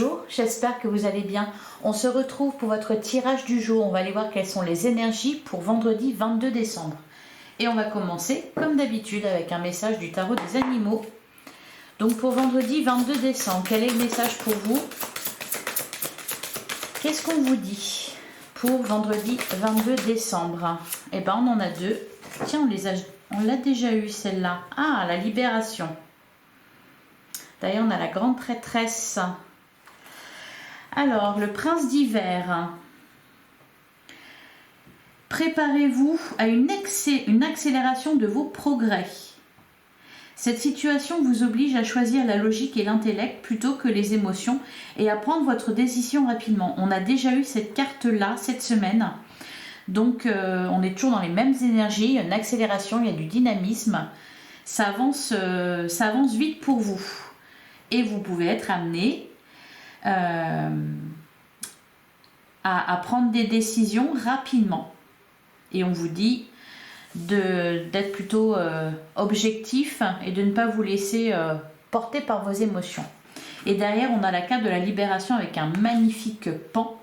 bonjour, j'espère que vous allez bien. On se retrouve pour votre tirage du jour. On va aller voir quelles sont les énergies pour vendredi 22 décembre. Et on va commencer comme d'habitude avec un message du tarot des animaux. Donc pour vendredi 22 décembre, quel est le message pour vous? Qu'est-ce qu'on vous dit pour vendredi 22 décembre? Eh bien on en a deux. Tiens, on l'a déjà eu celle-là. Ah, la libération. D'ailleurs, on a la grande prêtresse. Alors, le prince d'hiver. Préparez-vous à une accélération de vos progrès. Cette situation vous oblige à choisir la logique et l'intellect plutôt que les émotions et à prendre votre décision rapidement. On a déjà eu cette carte-là cette semaine. Donc, on est toujours dans les mêmes énergies. Il y a une accélération, il y a du dynamisme. Ça avance vite pour vous. Et vous pouvez être amené à prendre des décisions rapidement. Et on vous dit d'être plutôt objectif et de ne pas vous laisser porter par vos émotions. Et derrière, on a la carte de la libération avec un magnifique pan.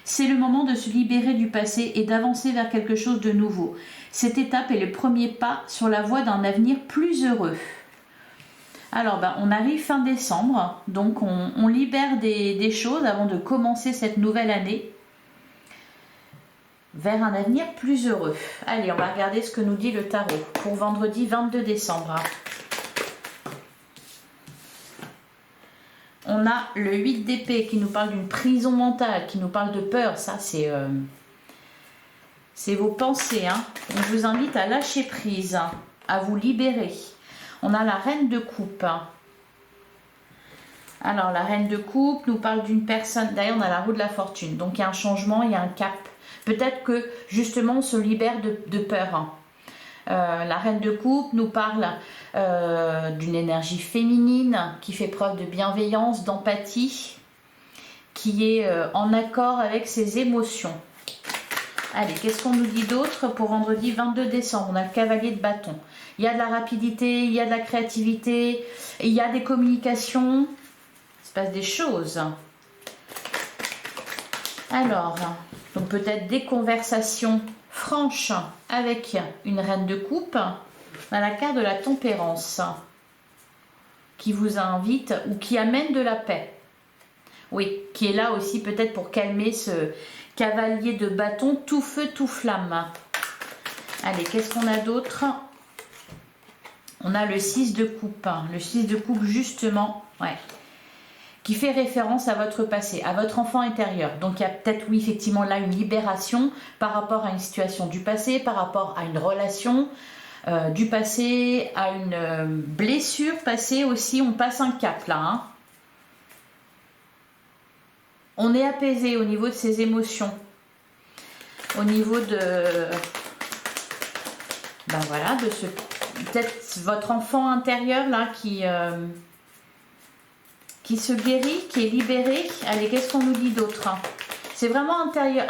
C'est le moment de se libérer du passé et d'avancer vers quelque chose de nouveau. Cette étape est le premier pas sur la voie d'un avenir plus heureux. Alors, on arrive fin décembre, donc on libère des choses avant de commencer cette nouvelle année vers un avenir plus heureux. Allez, on va regarder ce que nous dit le tarot pour vendredi 22 décembre. On a le 8 d'épée qui nous parle d'une prison mentale, qui nous parle de peur. Ça, c'est vos pensées. On vous invite à lâcher prise, à vous libérer. On a la reine de coupe. Alors, la reine de coupe nous parle d'une personne. D'ailleurs, on a la roue de la fortune. Donc, il y a un changement, il y a un cap. Peut-être que, justement, on se libère de peur. La reine de coupe nous parle d'une énergie féminine qui fait preuve de bienveillance, d'empathie, qui est en accord avec ses émotions. Allez, qu'est-ce qu'on nous dit d'autre pour vendredi 22 décembre? On a le cavalier de bâton. Il y a de la rapidité, il y a de la créativité, il y a des communications. Il se passe des choses. Alors, donc peut-être des conversations franches avec une reine de coupe. On a la carte de la tempérance qui vous invite ou qui amène de la paix. Oui, qui est là aussi peut-être pour calmer ce cavalier de bâton tout feu, tout flamme. Allez, qu'est-ce qu'on a d'autre? On a le 6 de coupe. Le 6 de coupe, justement, qui fait référence à votre passé, à votre enfant intérieur. Donc, il y a peut-être, oui, effectivement, là, une libération par rapport à une situation du passé, par rapport à une relation du passé, à une blessure passée aussi. On passe un cap, là, On est apaisé au niveau de ses émotions, au niveau de, de ce, peut-être votre enfant intérieur là qui se guérit, qui est libéré. Allez, qu'est-ce qu'on nous dit d'autre? C'est vraiment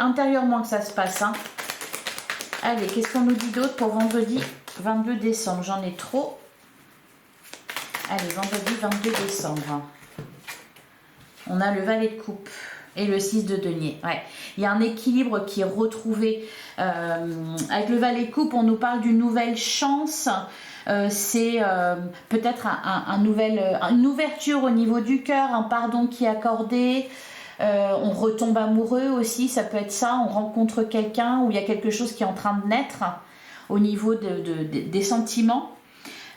intérieurement que ça se passe. Allez, qu'est-ce qu'on nous dit d'autre pour vendredi 22 décembre? J'en ai trop. Allez, vendredi 22 décembre. On a le valet de coupe et le 6 de denier. Il y a un équilibre qui est retrouvé. Avec le valet de coupe, on nous parle d'une nouvelle chance. C'est peut-être une ouverture au niveau du cœur, un pardon qui est accordé. On retombe amoureux aussi, ça peut être ça. On rencontre quelqu'un où il y a quelque chose qui est en train de naître au niveau des sentiments.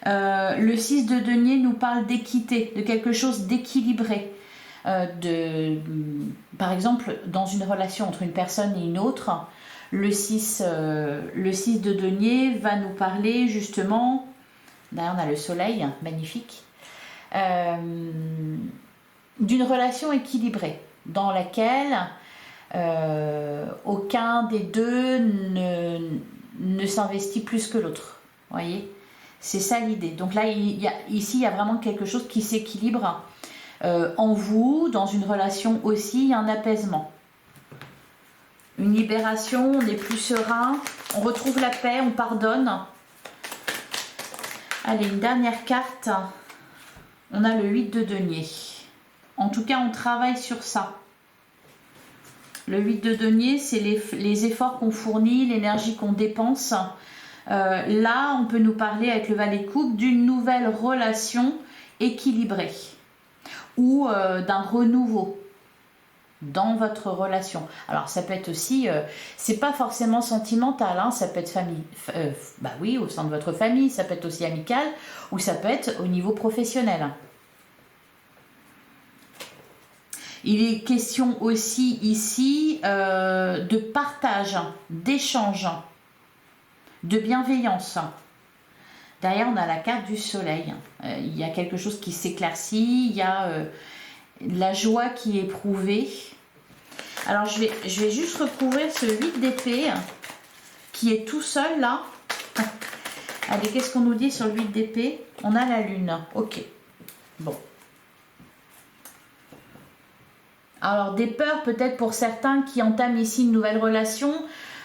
Le 6 de denier nous parle d'équité, de quelque chose d'équilibré. Par exemple, dans une relation entre une personne et une autre, le 6 de denier va nous parler justement, d'ailleurs on a le soleil, magnifique, d'une relation équilibrée dans laquelle aucun des deux ne s'investit plus que l'autre. Vous voyez, c'est ça l'idée. Donc là, ici, il y a vraiment quelque chose qui s'équilibre en vous, dans une relation aussi, il y a un apaisement. Une libération, on est plus serein, on retrouve la paix, on pardonne. Allez, une dernière carte. On a le 8 de denier. En tout cas, on travaille sur ça. Le 8 de denier, c'est les efforts qu'on fournit, l'énergie qu'on dépense. Là, on peut nous parler avec le valet de coupe d'une nouvelle relation équilibrée ou d'un renouveau dans votre relation. Alors ça peut être aussi, c'est pas forcément sentimental, hein, ça peut être famille, bah oui, au sein de votre famille, ça peut être aussi amical ou ça peut être au niveau professionnel. Il est question aussi ici de partage, d'échange, de bienveillance. Derrière, on a la carte du soleil. Il y a quelque chose qui s'éclaircit, il y a la joie qui est éprouvée. Alors, je vais juste recouvrir ce 8 d'épée qui est tout seul là. Allez, qu'est-ce qu'on nous dit sur le 8 d'épée? On a la lune. Ok. Bon. Alors, des peurs peut-être pour certains qui entament ici une nouvelle relation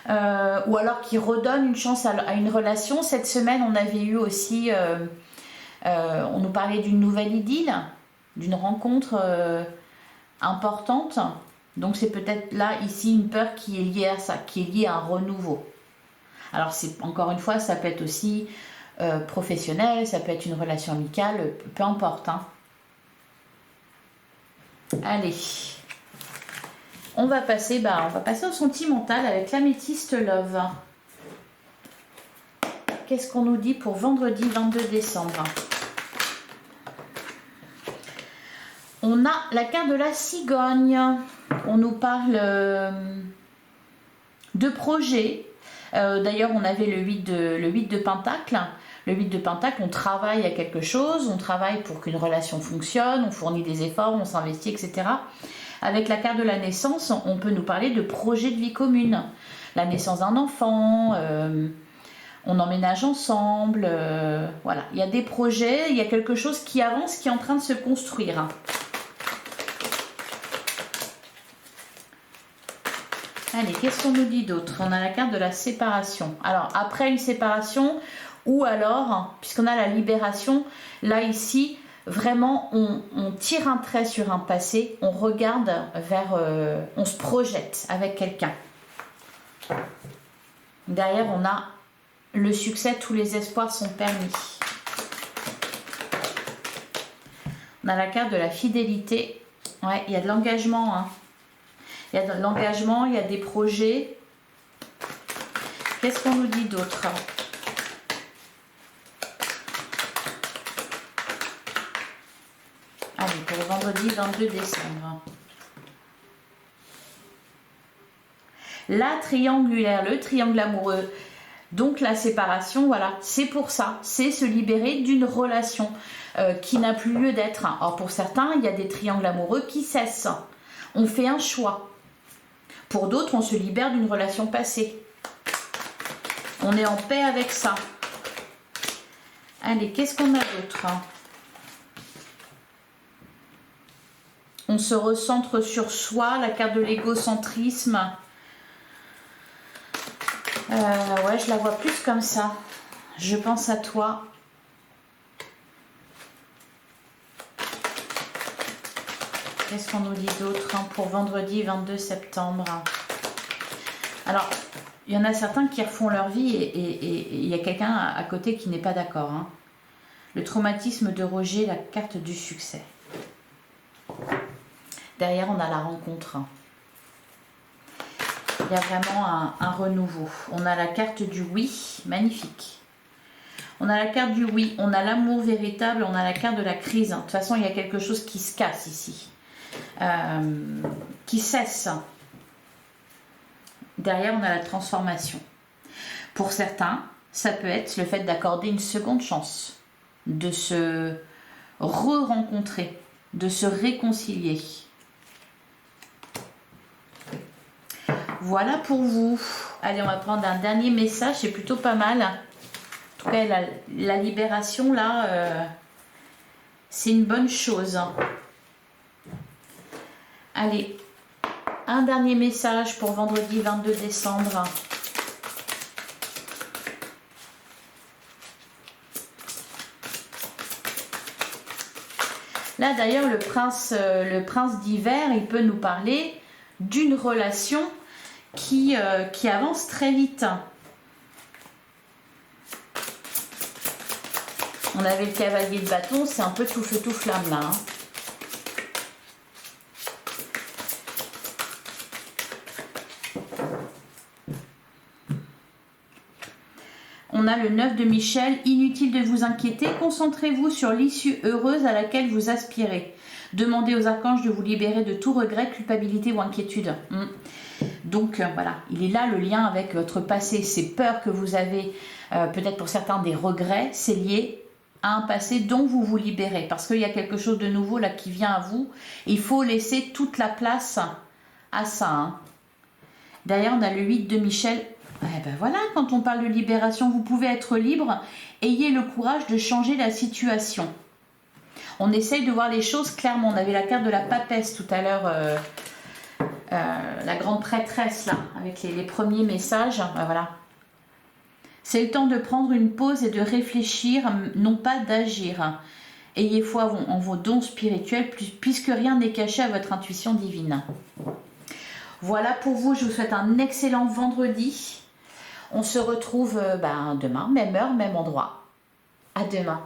ou alors qui redonnent une chance à une relation. Cette semaine, on avait eu aussi, on nous parlait d'une nouvelle idylle, d'une rencontre importante. Donc, c'est peut-être là, ici, une peur qui est liée à ça, qui est liée à un renouveau. Alors, encore une fois, ça peut être aussi professionnel, ça peut être une relation amicale, peu importe. Hein. Allez. On va passer au sentimental avec l'améthyste Love. Qu'est-ce qu'on nous dit pour vendredi 22 décembre? On a la carte de la cigogne. On nous parle de projets. D'ailleurs, on avait le 8 de Pentacle. Le 8 de Pentacle, on travaille à quelque chose, on travaille pour qu'une relation fonctionne, on fournit des efforts, on s'investit, etc. Avec la carte de la naissance, on peut nous parler de projets de vie commune. La naissance d'un enfant, on emménage ensemble, voilà. Il y a des projets, il y a quelque chose qui avance, qui est en train de se construire. Allez, qu'est-ce qu'on nous dit d'autre? On a la carte de la séparation. Alors, après une séparation, ou alors, puisqu'on a la libération, là, ici, vraiment, on tire un trait sur un passé, on regarde vers, on se projette avec quelqu'un. Derrière, on a le succès, tous les espoirs sont permis. On a la carte de la fidélité. Ouais, il y a de l'engagement. Hein. Il y a de l'engagement, il y a des projets. Qu'est-ce qu'on nous dit d'autre? Allez, pour le vendredi 22 décembre. La triangulaire, le triangle amoureux. Donc la séparation, voilà, c'est pour ça. C'est se libérer d'une relation qui n'a plus lieu d'être. Alors pour certains, il y a des triangles amoureux qui cessent. On fait un choix. Pour d'autres, on se libère d'une relation passée. On est en paix avec ça. Allez, qu'est-ce qu'on a d'autre? On se recentre sur soi, la carte de l'égocentrisme. Ouais, je la vois plus comme ça. Je pense à toi. Qu'est-ce qu'on nous dit d'autre pour vendredi 22 septembre? Alors, il y en a certains qui refont leur vie et il y a quelqu'un à côté qui n'est pas d'accord. Hein. Le traumatisme de rejet, la carte du succès. Derrière, on a la rencontre. Il y a vraiment un renouveau. On a la carte du oui, magnifique. On a la carte du oui, on a l'amour véritable, on a la carte de la crise. De toute façon, il y a quelque chose qui se casse ici. Qui cesse. Derrière, on a la transformation. Pour certains, ça peut être le fait d'accorder une seconde chance, de se re-rencontrer, de se réconcilier. Voilà pour vous. Allez, on va prendre un dernier message, c'est plutôt pas mal. En tout cas, la libération, là, c'est une bonne chose. Allez, un dernier message pour vendredi 22 décembre. Là d'ailleurs, le prince d'hiver, il peut nous parler d'une relation qui avance très vite. On avait le cavalier de bâton, c'est un peu tout feu tout flamme là. Hein. On a le 9 de Michel. Inutile de vous inquiéter, concentrez-vous sur l'issue heureuse à laquelle vous aspirez. Demandez aux archanges de vous libérer de tout regret, culpabilité ou inquiétude. Donc voilà, il est là le lien avec votre passé, ces peurs que vous avez, peut-être pour certains des regrets, c'est lié à un passé dont vous vous libérez. Parce qu'il y a quelque chose de nouveau là qui vient à vous. Et il faut laisser toute la place à ça. Hein. D'ailleurs, on a le 8 de Michel. Eh ben voilà, quand on parle de libération, vous pouvez être libre. Ayez le courage de changer la situation. On essaye de voir les choses clairement. On avait la carte de la papesse tout à l'heure, la grande prêtresse là, avec les premiers messages. Ben voilà. C'est le temps de prendre une pause et de réfléchir, non pas d'agir. Ayez foi en vos dons spirituels, puisque rien n'est caché à votre intuition divine. Voilà pour vous, je vous souhaite un excellent vendredi. On se retrouve demain, même heure, même endroit. À demain.